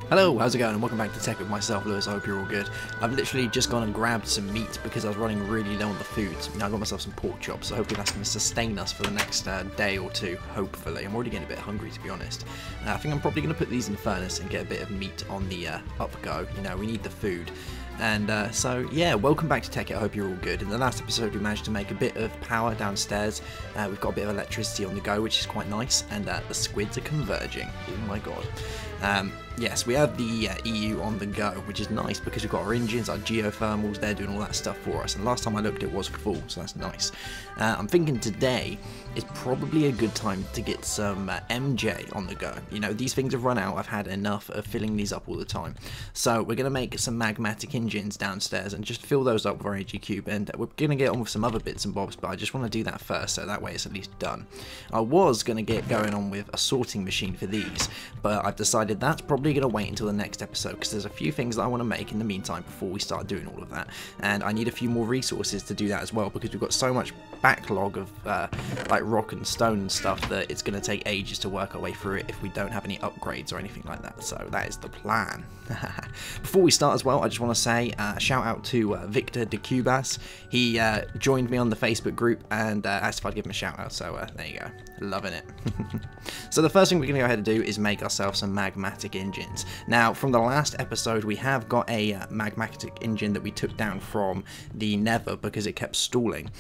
Hello, how's it going, and welcome back to Tech with myself, Lewis. I hope you're all good. I've literally just gone and grabbed some meat because I was running really low on the food. Now I got myself some pork chops, so hopefully that's going to sustain us for the next day or two, hopefully. I'm already getting a bit hungry, to be honest. I think I'm probably going to put these in the furnace and get a bit of meat on the up-go. You know, we need the food. And so, yeah, welcome back to Tekkit. I hope you're all good. In the last episode, we managed to make a bit of power downstairs. We've got a bit of electricity on the go, which is quite nice. And the squids are converging. Oh my god. Yes, we have the EU on the go, which is nice because we've got our engines, our geothermals, they're doing all that stuff for us. And last time I looked, it was full, so that's nice. I'm thinking today is probably a good time to get some MJ on the go. You know, these things have run out. I've had enough of filling these up all the time. So we're going to make some Magmatic Engines downstairs and just fill those up with our AG Cube. And we're going to get on with some other bits and bobs, but I just want to do that first, so that way it's at least done. I was going to get going on with a sorting machine for these, but I've decided that's probably going to wait until the next episode because there's a few things that I want to make in the meantime before we start doing all of that, and I need a few more resources to do that as well because we've got so much backlog of like rock and stone and stuff that it's going to take ages to work our way through it if we don't have any upgrades or anything like that. So that is the plan. Before we start as well, I just want to say shout out to Victor de Cubas. He joined me on the Facebook group and asked if I'd give him a shout out, so there you go, loving it. So the first thing we're going to go ahead and do is make ourselves some Magmatic Engines. Now from the last episode we have got a Magmatic engine that we took down from the Nether because it kept stalling,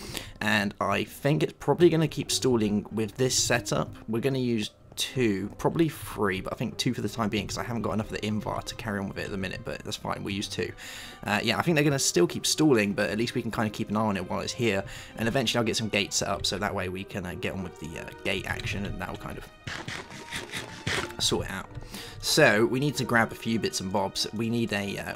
and I think it's probably going to keep stalling with this setup. We're going to use 2, probably 3, but I think 2 for the time being because I haven't got enough of the invar to carry on with it at the minute, but that's fine, we'll use 2. Yeah, I think they're going to still keep stalling, but at least we can kind of keep an eye on it while it's here, and eventually I'll get some gates set up so that way we can get on with the gate action, and that will kind of sort it out. So we need to grab a few bits and bobs. We need a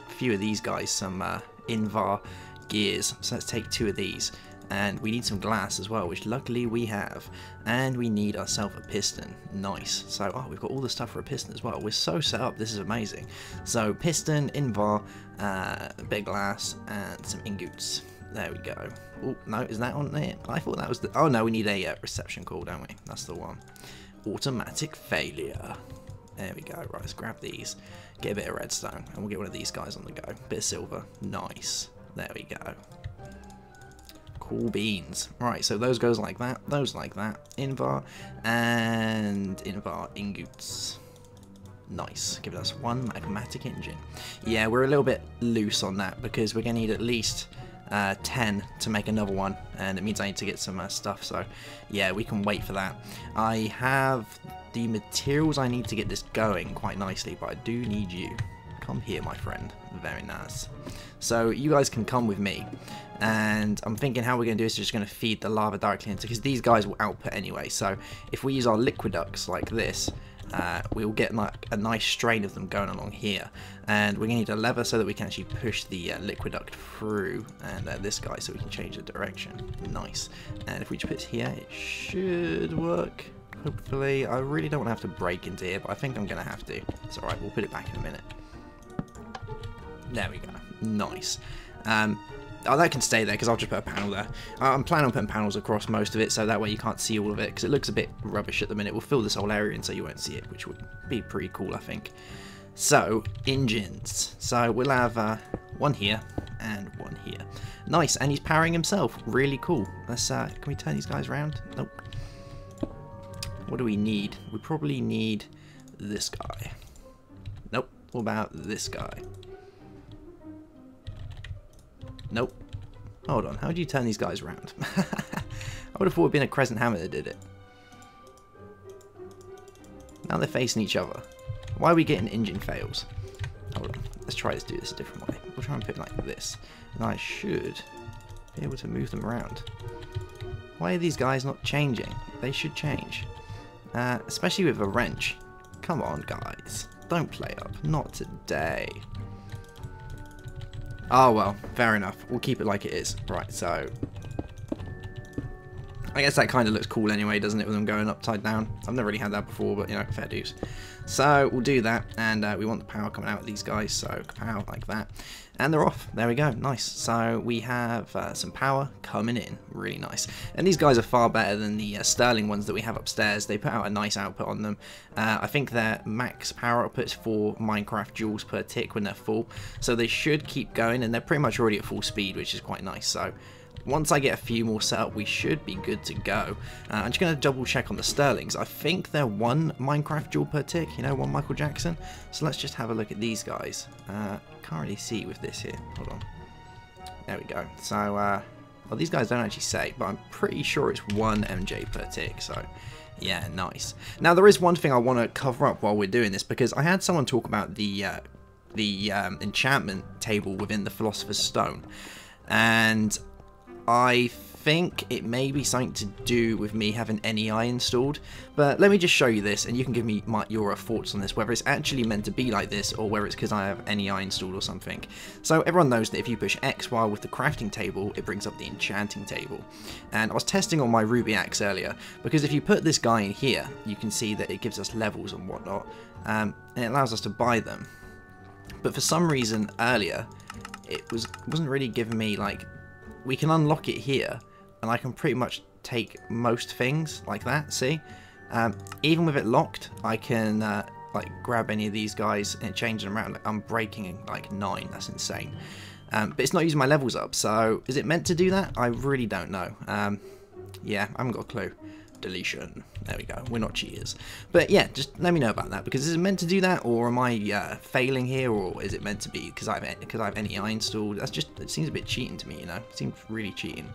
few of these guys, some invar gears, so let's take 2 of these. And we need some glass as well, which luckily we have. And we need ourselves a piston. Nice. So, oh, we've got all the stuff for a piston as well. We're so set up. This is amazing. So, piston, invar, a bit of glass, and some ingots. There we go. Oh, no, is that on there? I thought that was the... Oh, no, we need a reception call, don't we? That's the one. Automatic failure. There we go. Right, let's grab these. Get a bit of redstone. And we'll get one of these guys on the go. Bit of silver. Nice. There we go. Cool beans. Right, so those goes like that, those like that. Invar and invar ingots. Nice. Give us 1 Magmatic engine. Yeah, we're a little bit loose on that because we're going to need at least 10 to make another one, and it means I need to get some stuff, so yeah, we can wait for that. I have the materials I need to get this going quite nicely, but I do need you. Come here, my friend. Very nice. So you guys can come with me, and I'm thinking how we're going to do is just going to feed the lava directly into, because these guys will output anyway. So if we use our liquiducts like this, we'll get like a nice strain of them going along here, and we're going to need a lever so that we can actually push the liquiduct through, and this guy so we can change the direction. Nice. And if we just put it here, it should work. Hopefully. I really don't want to have to break into here, but I think I'm going to have to. It's alright, we'll put it back in a minute. There we go. Nice. Oh, that can stay there because I'll just put a panel there. I'm planning on putting panels across most of it so that way you can't see all of it because it looks a bit rubbish at the minute. We'll fill this whole area in so you won't see it, which would be pretty cool, I think. So, engines. So we'll have 1 here and 1 here. Nice, and he's powering himself. Really cool. Let's can we turn these guys around? Nope. What do we need? We probably need this guy. Nope. What about this guy? Nope. Hold on, how do you turn these guys around? I would have thought it would have been a crescent hammer that did it. Now they're facing each other. Why are we getting engine fails? Hold on, let's try to do this a different way. We'll try and put it like this. And I should be able to move them around. Why are these guys not changing? They should change. Especially with a wrench. Come on, guys. Don't play up. Not today. Oh, well, fair enough. We'll keep it like it is. Right, so I guess that kind of looks cool anyway, doesn't it, with them going upside down? I've never really had that before, but, you know, fair dues. So we'll do that, and we want the power coming out of these guys, so power like that. And they're off. There we go. Nice. So we have some power coming in. Really nice. And these guys are far better than the Sterling ones that we have upstairs. They put out a nice output on them. I think their max power output is 4 Minecraft joules per tick when they're full. So they should keep going, and they're pretty much already at full speed, which is quite nice. So once I get a few more set up, we should be good to go. I'm just going to double check on the Sterlings. I think they're 1 Minecraft joule per tick, you know, 1 Michael Jackson. So let's just have a look at these guys. Can't really see with this here. Hold on. There we go. So, well, these guys don't actually say, but I'm pretty sure it's 1 MJ per tick. So, yeah, nice. Now, there is one thing I want to cover up while we're doing this, because I had someone talk about the enchantment table within the Philosopher's Stone, and I think it may be something to do with me having NEI installed, but let me just show you this and you can give me your thoughts on this, whether it's actually meant to be like this or whether it's because I have NEI installed or something. So everyone knows that if you push X while with the crafting table, it brings up the enchanting table. And I was testing on my Ruby axe earlier, because if you put this guy in here, you can see that it gives us levels and whatnot, and it allows us to buy them. But for some reason earlier, it wasn't really giving me, like, we can unlock it here, and I can pretty much take most things like that, see? Even with it locked, I can like grab any of these guys and change them around. Like, I'm breaking like 9, that's insane. But it's not using my levels up, so is it meant to do that? I really don't know. Yeah, I haven't got a clue. Deletion. There we go. We're not cheaters. But yeah, just let me know about that, because is it meant to do that, or am I failing here, or is it meant to be because I have NEI installed? That's just, it seems a bit cheating to me, you know. It seems really cheating.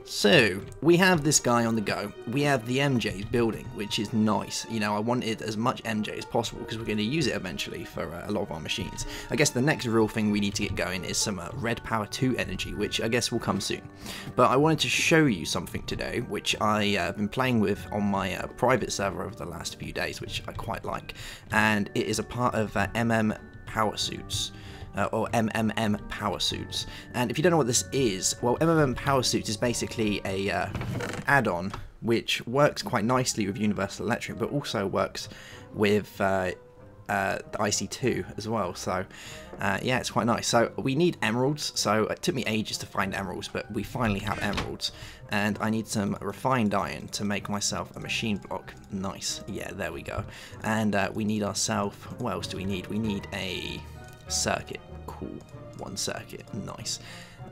So we have this guy on the go. We have the MJ's building, which is nice. You know, I wanted as much MJ as possible because we're going to use it eventually for a lot of our machines. I guess the next real thing we need to get going is some red power 2 energy, which I guess will come soon. But I wanted to show you something today, which I have been playing with on my private server over the last few days, which I quite like. And it is a part of Powersuits. Or MMMPowersuits. And if you don't know what this is, well, MMMPowersuits is basically a add-on which works quite nicely with Universal Electric, but also works with the IC2 as well. So yeah, it's quite nice. So we need emeralds. So it took me ages to find emeralds, but we finally have emeralds. And I need some refined iron to make myself a machine block. Nice. Yeah, there we go. And we need ourselves, what else do we need? We need a circuit. Cool. 1 circuit. Nice.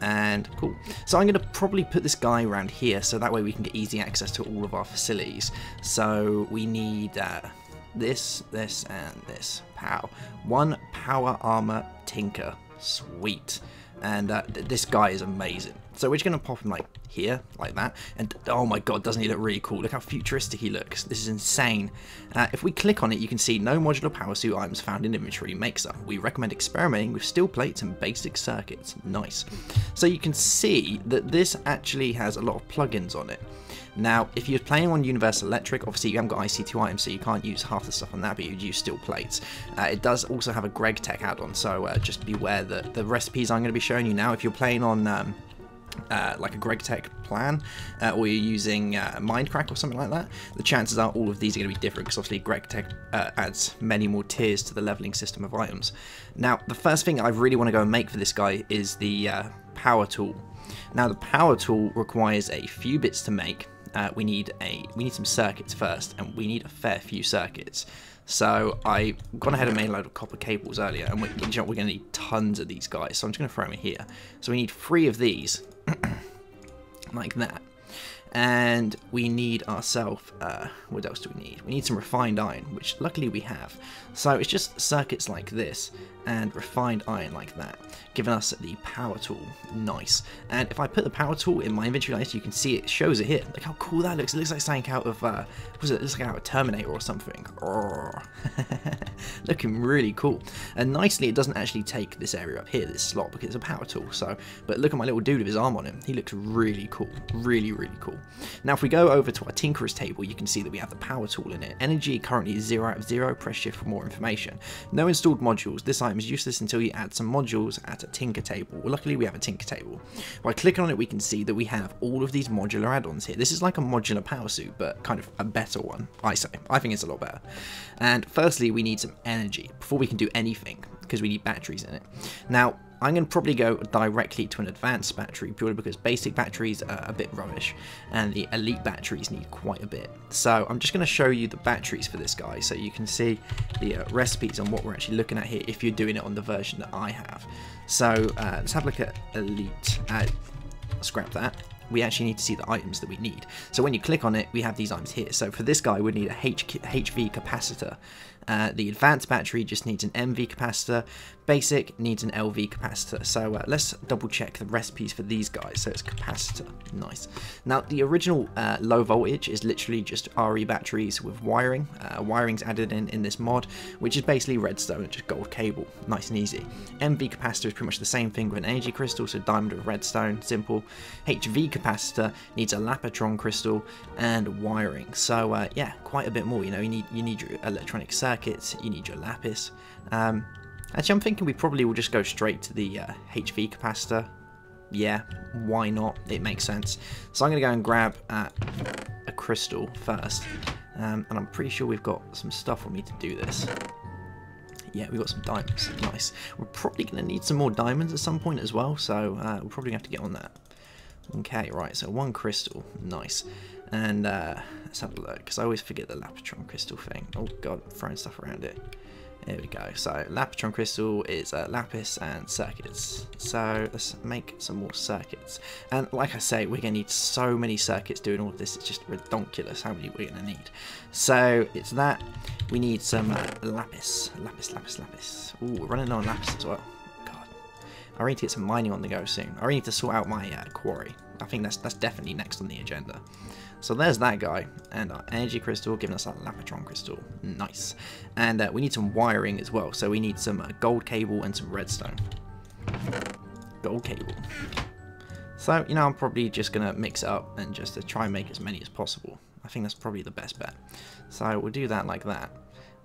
And cool. So I'm going to probably put this guy around here, so that way we can get easy access to all of our facilities. So we need this, and this. Pow. 1 power armor tinker. Sweet. And this guy is amazing. So we're just going to pop him like here, like that. And oh my god, doesn't he look really cool? Look how futuristic he looks. This is insane. If we click on it, you can see no modular power suit items found in inventory make some. We recommend experimenting with steel plates and basic circuits. Nice. So you can see that this actually has a lot of plugins on it. Now, if you're playing on Universal Electric, obviously you haven't got IC2 items, so you can't use half the stuff on that, but you'd use steel plates. It does also have a Greg Tech add-on, so just beware that the recipes I'm going to be showing you now, if you're playing on like a Greg Tech plan, or you're using Mindcrack or something like that, the chances are all of these are going to be different, because obviously Greg Tech adds many more tiers to the leveling system of items. Now, the first thing I really want to go and make for this guy is the power tool. Now, the power tool requires a few bits to make. We need some circuits first, and we need a fair few circuits. So I gone ahead and made a load of copper cables earlier, and we're going to need tons of these guys. So I'm just going to throw them in here. So we need 3 of these, like that. And we need ourselves, what else do we need? We need some refined iron, which luckily we have. So it's just circuits like this and refined iron like that, giving us the power tool. Nice. And if I put the power tool in my inventory list, you can see it shows it here. Look how cool that looks. It looks like something out of, it looks like out of Terminator or something. Looking really cool. And nicely, it doesn't actually take this area up here, this slot, because it's a power tool. So, but look at my little dude with his arm on him. He looks really cool. Really, really cool. Now if we go over to our Tinkerer's table, you can see that we have the power tool in it. Energy currently is 0 out of 0, press shift for more information. No installed modules, this item is useless until you add some modules at a Tinker table. Well, luckily we have a Tinker table. By clicking on it we can see that we have all of these modular add-ons here. This is like a modular power suit, but kind of a better one, I say. I think it's a lot better. And firstly we need some energy before we can do anything, because we need batteries in it. Now I'm going to probably go directly to an advanced battery purely because basic batteries are a bit rubbish and the elite batteries need quite a bit. So I'm just going to show you the batteries for this guy so you can see the recipes on what we're actually looking at here if you're doing it on the version that I have. So let's have a look at elite. Scrap that. We actually need to see the items that we need. So when you click on it, we have these items here. So for this guy, we need a HV capacitor. The advanced battery just needs an MV capacitor. Basic needs an LV capacitor. So let's double check the recipes for these guys. So it's capacitor. Nice. Now the original low voltage is literally just RE batteries with wiring. Wiring's added in this mod, which is basically redstone and just gold cable. Nice and easy. MV capacitor is pretty much the same thing with an energy crystal, so diamond with redstone, simple. HV capacitor needs a lapotron crystal and wiring. So yeah, quite a bit more. You know, you need your electronic circuits, you need your lapis. Actually, I'm thinking we probably will just go straight to the HV capacitor. Yeah, why not? It makes sense. So I'm going to go and grab a crystal first. And I'm pretty sure we've got some stuff for me to do this. Yeah, we've got some diamonds. Nice. We're probably going to need some more diamonds at some point as well, so we'll probably have to get on that. Okay, right, so one crystal. Nice. And let's have a look, because I always forget the lapotron crystal thing. Oh god, I'm throwing stuff around it. There we go. So lapotron crystal is lapis and circuits. So let's make some more circuits. And like I say, we're going to need so many circuits doing all of this. It's just redonkulous how many we're going to need. So it's that. We need some lapis. Lapis. Ooh, we're running on lapis as well. God. I need to get some mining on the go soon. I need to sort out my quarry. I think that's definitely next on the agenda. So there's that guy, and our energy crystal giving us that lapotron crystal. Nice. And we need some wiring as well, so we need some gold cable and some redstone. Gold cable. So, you know, I'm probably just going to mix it up and just to try and make as many as possible. I think that's probably the best bet. So we'll do that like that.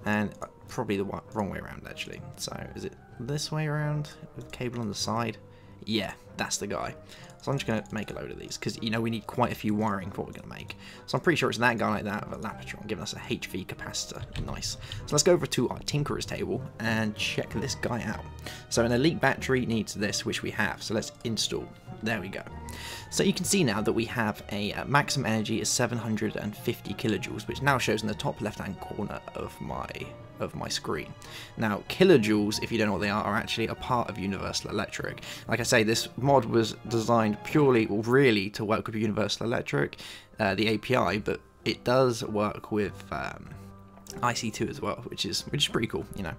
And probably the wrong way around, actually. So is it this way around with cable on the side? Yeah, that's the guy. So I'm just going to make a load of these because, you know, we need quite a few wiring for what we're going to make. So I'm pretty sure it's that guy like that with a lapotron giving us a HV capacitor. Nice. So let's go over to our Tinkerer's table and check this guy out. So an elite battery needs this, which we have. So let's install. There we go. So you can see now that we have a maximum energy is 750 kilojoules, which now shows in the top left-hand corner of my screen. Now, kilojoules, if you don't know what they are actually a part of Universal Electric. Like I say, this mod was designed purely, or really, to work with Universal Electric, the API, but it does work with IC2 as well, which is pretty cool, you know.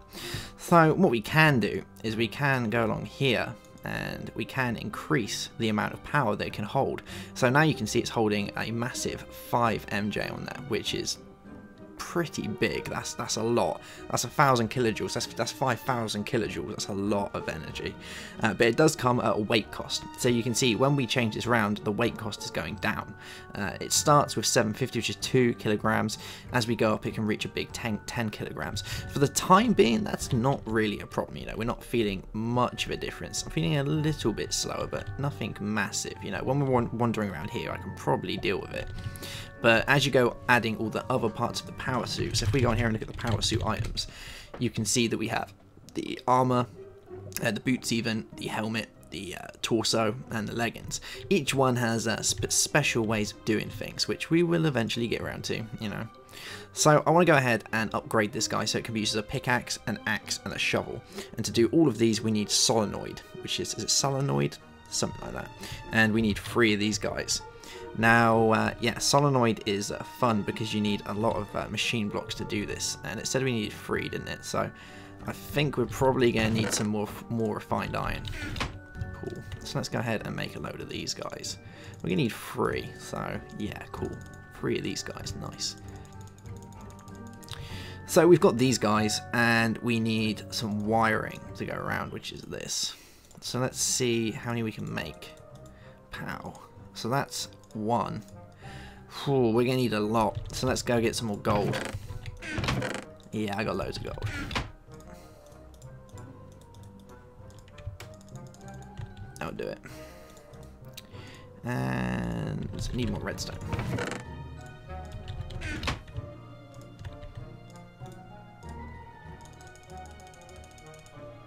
So what we can do is we can go along here and we can increase the amount of power that it can hold. So now you can see it's holding a massive 5 MJ on there, which is pretty big. That's a lot. That's 1,000 kilojoules. That's 5,000 kilojoules. That's a lot of energy. But it does come at a weight cost. So you can see when we change this round, the weight cost is going down. It starts with 750, which is 2 kilograms. As we go up, it can reach a big 10 kilograms. For the time being, that's not really a problem. You know, we're not feeling much of a difference. I'm feeling a little bit slower, but nothing massive. You know, when we're wandering around here, I can probably deal with it. But as you go adding all the other parts of the power suit, so if we go on here and look at the power suit items, you can see that we have the armor, the boots even, the helmet, the torso, and the leggings. Each one has special ways of doing things, which we will eventually get around to, you know. So I want to go ahead and upgrade this guy so it can be used as a pickaxe, an axe, and a shovel. And to do all of these, we need solenoid, which is it solenoid? Something like that. And we need 3 of these guys. Now, yeah, solenoid is fun because you need a lot of machine blocks to do this, and it said we needed 3, didn't it? So I think we're probably going to need some more refined iron. Cool. So let's go ahead and make a load of these guys. We're going to need 3, so yeah, cool. 3 of these guys, nice. So we've got these guys, and we need some wiring to go around, which is this. So let's see how many we can make. Pow. So that's 1. Ooh, we're gonna need a lot, so let's go get some more gold. Yeah, I got loads of gold. That'll do it. And I need more redstone.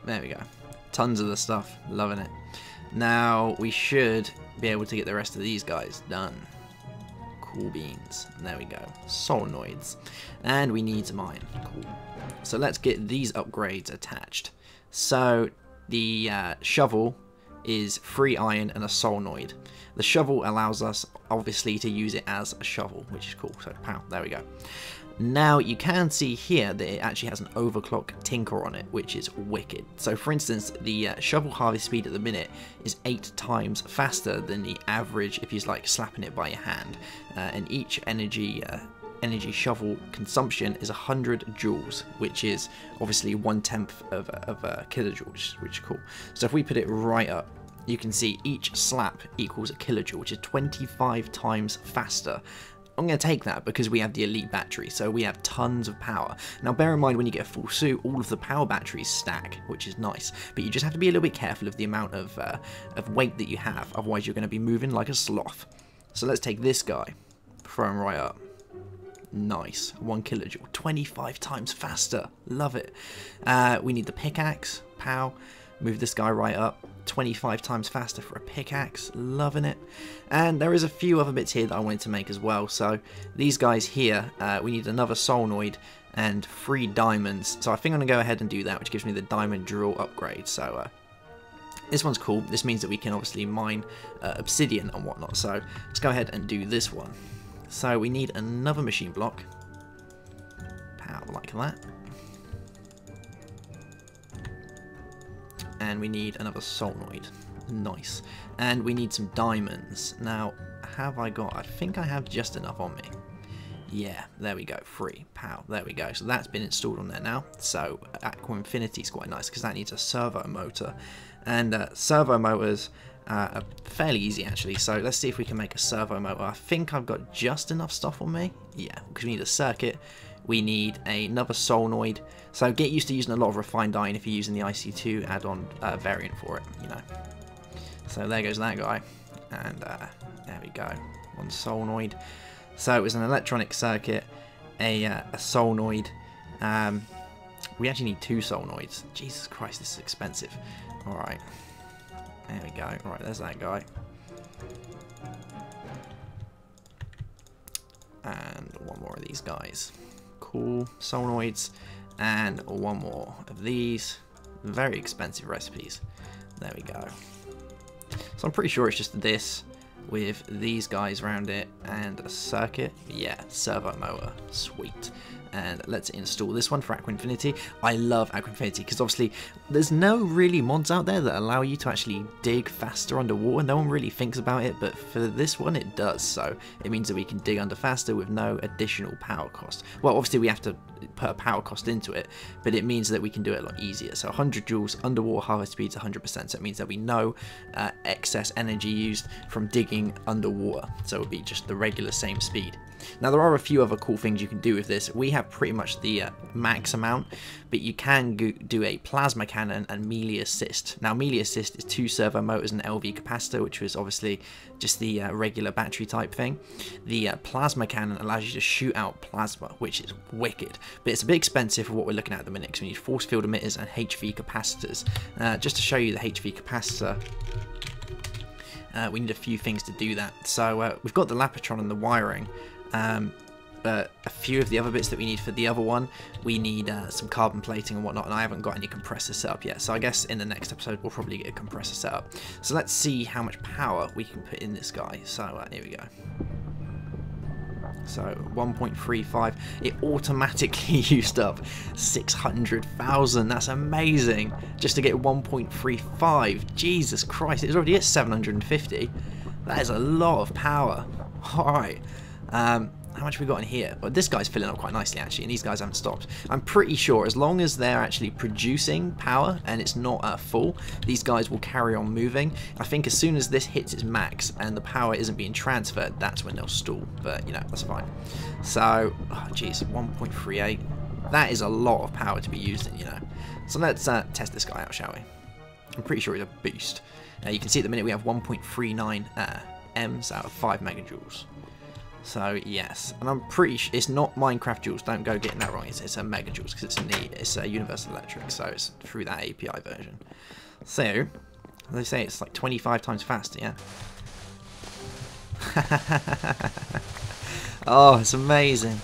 There we go. Tons of the stuff. Loving it. Now we should be able to get the rest of these guys done. Cool beans. There we go. Solenoids. And we need to mine. Cool. So let's get these upgrades attached. So the shovel is 3 iron and a solenoid. The shovel allows us obviously to use it as a shovel, which is cool. So pow, there we go. Now you can see here that it actually has an overclock tinker on it, which is wicked. So for instance, the shovel harvest speed at the minute is 8 times faster than the average if you're like slapping it by your hand, and each energy shovel consumption is 100 joules, which is obviously 1/10 of a kilojoule, which is cool. So if we put it right up, you can see each slap equals a kilojoule, which is 25 times faster. I'm going to take that because we have the elite battery, so we have tons of power. Now bear in mind when you get a full suit, all of the power batteries stack, which is nice, but you just have to be a little bit careful of the amount of weight that you have, otherwise you're going to be moving like a sloth. So let's take this guy, throw him right up. Nice, 1 kilojoule, 25 times faster, love it. We need the pickaxe, pow, move this guy right up, 25 times faster for a pickaxe, loving it. And there is a few other bits here that I wanted to make as well. So these guys here, we need another solenoid and 3 diamonds. So I think I'm going to go ahead and do that, which gives me the diamond drill upgrade. So this one's cool. This means that we can obviously mine obsidian and whatnot. So let's go ahead and do this one. So we need another machine block. Pow, like that. And we need another solenoid. Nice. And we need some diamonds. Now, have I got... I think I have just enough on me. Yeah, there we go. 3. Pow. There we go. So that's been installed on there now. So Aqua Infinity is quite nice because that needs a servo motor. And servo motors are fairly easy actually. So let's see if we can make a servo motor. I think I've got just enough stuff on me. Yeah, because we need a circuit. We need another solenoid. So get used to using a lot of refined iron if you're using the IC2 add-on variant for it, you know. So there goes that guy. And there we go. 1 solenoid. So it was an electronic circuit, a solenoid. We actually need 2 solenoids. Jesus Christ, this is expensive. Alright. There we go. Alright, there's that guy. And 1 more of these guys. Cool. Solenoids. And 1 more of these. Very expensive recipes. There we go. So I'm pretty sure it's just this with these guys around it and a circuit. Yeah, servo motor. Sweet. And let's install this one for Aqua Infinity. I love Aqua Infinity because obviously there's no really mods out there that allow you to actually dig faster underwater. No one really thinks about it, but for this one it does. So it means that we can dig under faster with no additional power cost. Well, obviously we have to put a power cost into it, but it means that we can do it a lot easier. So 100 joules, underwater harvest speed's 100%. So it means that we know excess energy used from digging underwater. So it would be just the regular same speed. Now there are a few other cool things you can do with this. We have pretty much the max amount, but you can do a plasma cannon and melee assist. Now melee assist is 2 servo motors and LV capacitor, which was obviously just the regular battery type thing. The plasma cannon allows you to shoot out plasma, which is wicked, but it's a bit expensive for what we're looking at the minute because we need force field emitters and HV capacitors. Just to show you the HV capacitor, we need a few things to do that. So we've got the Lapotron and the wiring, but a few of the other bits that we need for the other one, we need some carbon plating and whatnot, and I haven't got any compressor set up yet. So I guess in the next episode we'll probably get a compressor set up. So let's see how much power we can put in this guy. So here we go. So 1.35, it automatically used up 600,000. That's amazing. Just to get 1.35. Jesus Christ, it's already at 750. That is a lot of power. Alright. how much have we got in here? Well, this guy's filling up quite nicely actually, and these guys haven't stopped. I'm pretty sure as long as they're actually producing power and it's not full, these guys will carry on moving. I think as soon as this hits its max and the power isn't being transferred, that's when they'll stall. But you know, that's fine. So, oh geez, 1.38. That is a lot of power to be using, you know. So let's test this guy out, shall we? I'm pretty sure he's a beast. You can see at the minute we have 1.39 M's out of 5 megajoules. So yes, and I'm pretty sure it's not Minecraft joules. Don't go getting that wrong. It's a megajoules because it's a Universal Electric, so it's through that API version. So they say it's like 25 times faster. Yeah. Oh, it's amazing.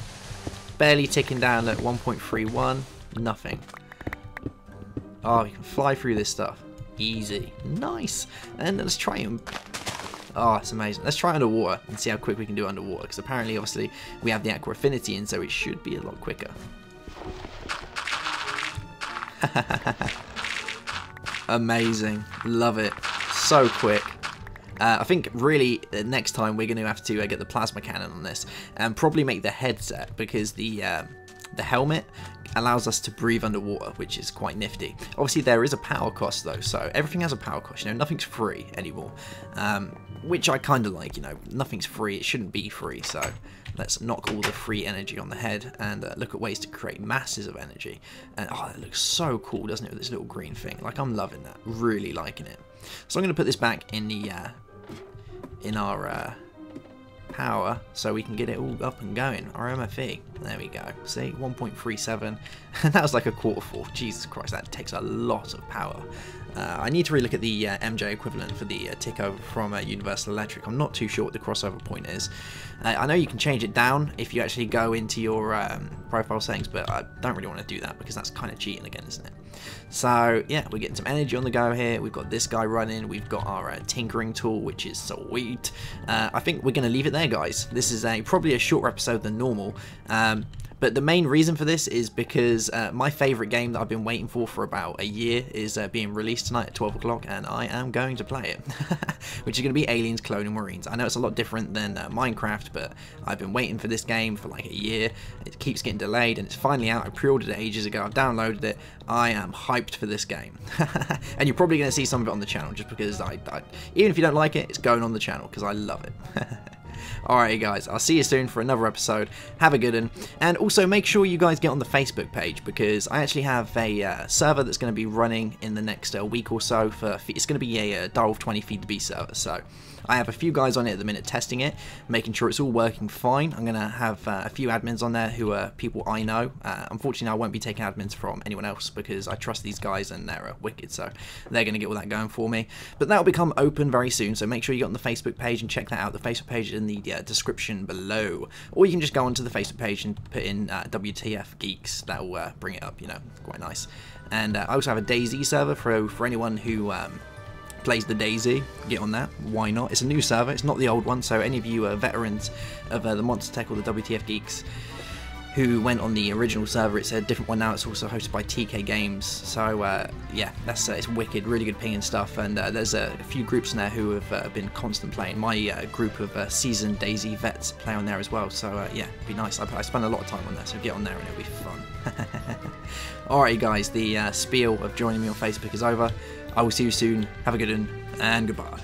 Barely ticking down at 1.31. Nothing. Oh, you can fly through this stuff. Easy. Nice. And let's try him. Oh, it's amazing. Let's try underwater and see how quick we can do underwater, because apparently, obviously, we have the Aqua Affinity in, so it should be a lot quicker. Amazing. Love it. So quick. I think really next time we're going to have to get the plasma cannon on this and probably make the headset, because the helmet allows us to breathe underwater, which is quite nifty. Obviously there is a power cost though, so everything has a power cost, you know, nothing's free anymore, which I kind of like, you know, nothing's free, it shouldn't be free, so let's knock all the free energy on the head and look at ways to create masses of energy. And oh, that looks so cool, doesn't it, with this little green thing? Like, I'm loving that, really liking it. So I'm going to put this back in the in our power so we can get it all up and going. Our MFE, there we go. See, 1.37, and that was like a quarter full. Jesus Christ, that takes a lot of power. I need to really look at the MJ equivalent for the tick over from Universal Electric. I'm not too sure what the crossover point is. I know you can change it down if you actually go into your profile settings, but I don't really want to do that because that's kind of cheating again, isn't it? So yeah, we're getting some energy on the go here. We've got this guy running. We've got our tinkering tool, which is sweet. I think we're going to leave it there, guys. This is probably a shorter episode than normal. But the main reason for this is because my favourite game that I've been waiting for about a year is being released tonight at 12 o'clock, and I am going to play it, which is going to be Aliens Colonial Marines. I know it's a lot different than Minecraft, but I've been waiting for this game for like a year. It keeps getting delayed, and it's finally out. I pre-ordered it ages ago. I've downloaded it. I am hyped for this game. And you're probably going to see some of it on the channel, just because even if you don't like it, it's going on the channel because I love it. Alright guys, I'll see you soon for another episode. Have a good one. And also make sure you guys get on the Facebook page, because I actually have a server that's going to be running in the next week or so. It's going to be a Direwolf 20 Feed the Beast server. So I have a few guys on it at the minute testing it, making sure it's all working fine. I'm going to have a few admins on there who are people I know. Unfortunately, I won't be taking admins from anyone else because I trust these guys and they're wicked, so they're going to get all that going for me. But that will become open very soon, so make sure you get on the Facebook page and check that out. The Facebook page is in the description below, or you can just go onto the Facebook page and put in WTF Geeks. That will bring it up, you know, quite nice. And I also have a DayZ server for anyone who plays the DayZ. Get on that, why not? It's a new server, it's not the old one, so any of you veterans of the Monster Tech or the WTF Geeks who went on the original server, it's a different one now. It's also hosted by TK Games, so yeah, that's it's wicked, really good ping and stuff, and there's a few groups in there who have been constant playing. My group of seasoned DayZ vets play on there as well, so yeah, it'd be nice. I spend a lot of time on there, so get on there and it'll be fun. Alright guys, the spiel of joining me on Facebook is over. I will see you soon, have a good one, and goodbye.